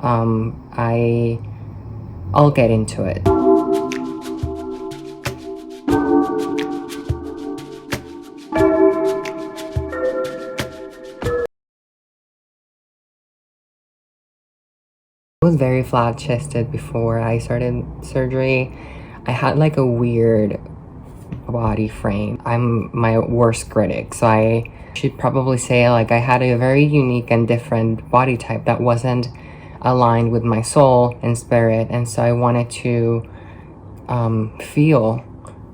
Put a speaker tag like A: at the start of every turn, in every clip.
A: I'll get into it. I was very flat-chested before I started surgery. I had like a weird body frame. I'm my worst critic, so I should probably say like I had a very unique and different body type that wasn't aligned with my soul and spirit, and so I wanted to feel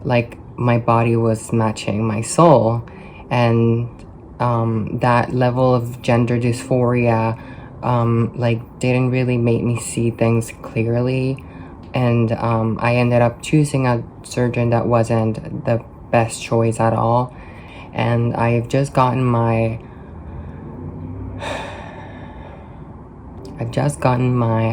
A: like my body was matching my soul, and that level of gender dysphoria like didn't really make me see things clearly, and I ended up choosing a surgeon that wasn't the best choice at all. And I've just gotten my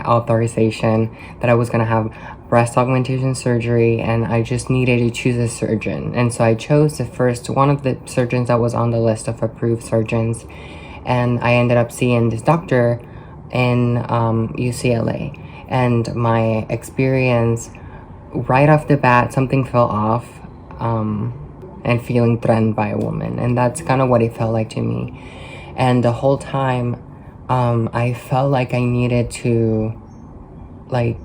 A: authorization that I was gonna have breast augmentation surgery, and I just needed to choose a surgeon. And so I chose the first one of the surgeons that was on the list of approved surgeons, and I ended up seeing this doctor in UCLA. And my experience, right off the bat, something fell off, and feeling threatened by a woman, and that's kind of what it felt like to me. And the whole time I felt like I needed to like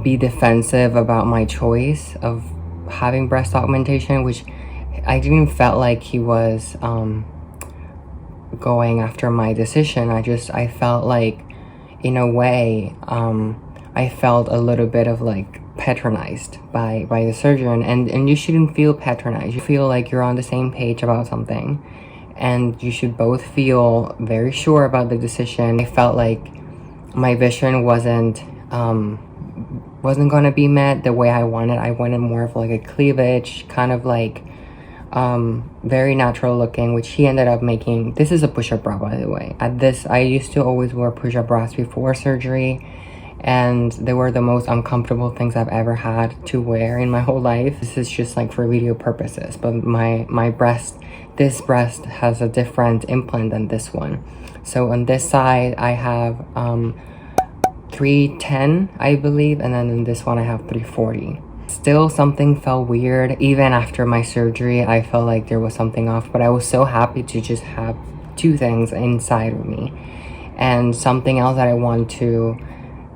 A: be defensive about my choice of having breast augmentation, which I didn't felt like he was going after my decision. I felt like, in a way, I felt a little bit of like patronized by the surgeon, and you shouldn't feel patronized. You feel like you're on the same page about something, and you should both feel very sure about the decision. I felt like my vision wasn't gonna be met the way I wanted. I wanted more of like a cleavage, kind of like very natural looking, which he ended up making. This is a push-up bra, by the way. I used to always wear push-up bras before surgery, and they were the most uncomfortable things I've ever had to wear in my whole life. This is just like for video purposes, but this breast has a different implant than this one. So on this side I have 310, I believe, and then in this one I have 340. Still, something felt weird. Even after my surgery, I felt like there was something off, but I was so happy to just have two things inside of me. And something else that I want to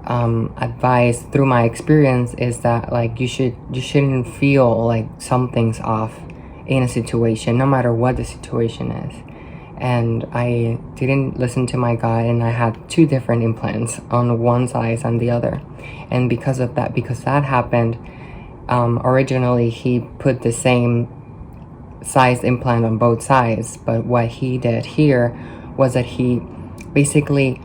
A: advise through my experience is that like you shouldn't feel like something's off in a situation, no matter what the situation is. And I didn't listen to my gut, and I had two different implants on one side and the other. And because that happened, originally he put the same size implant on both sides, but what he did here was that he basically,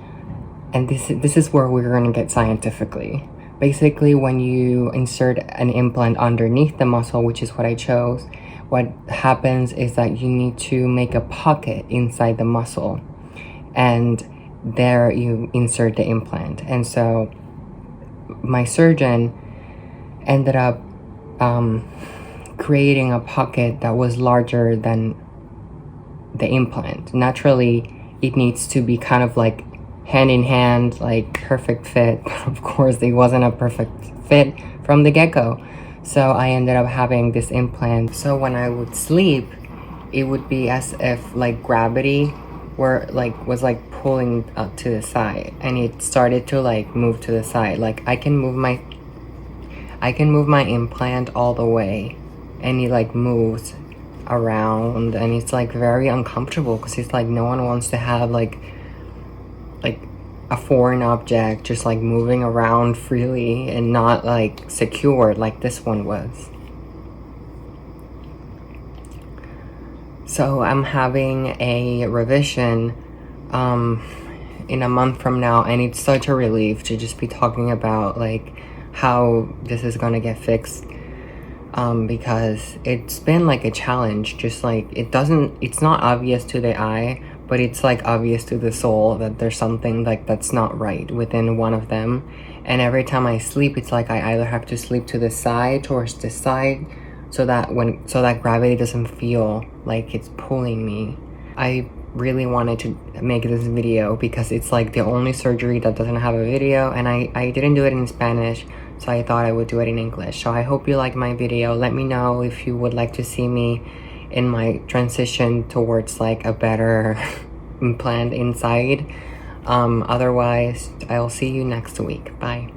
A: and this is where we're going to get scientifically. Basically, when you insert an implant underneath the muscle, which is what I chose, what happens is that you need to make a pocket inside the muscle, and there you insert the implant. And so my surgeon ended up creating a pocket that was larger than the implant. Naturally, it needs to be kind of like hand in hand, like perfect fit, but of course it wasn't a perfect fit from the get-go. So I ended up having this implant. So when I would sleep, it would be as if like gravity was pulling to the side, and it started to like move to the side. Like I can move my implant all the way, and it like moves around, and it's like very uncomfortable because it's like no one wants to have like a foreign object just like moving around freely and not like secured like this one was. So I'm having a revision in a month from now, and it's such a relief to just be talking about like how this is gonna get fixed, because it's been like a challenge. Just like it's not obvious to the eye, but it's like obvious to the soul that there's something like that's not right within one of them. And every time I sleep, it's like I either have to sleep to the side, towards the side, so that gravity doesn't feel like it's pulling me. I really wanted to make this video because it's like the only surgery that doesn't have a video, and I didn't do it in Spanish, so I thought I would do it in English. So I hope you like my video. Let me know if you would like to see me in my transition towards like a better implant inside. Otherwise, I'll see you next week. Bye.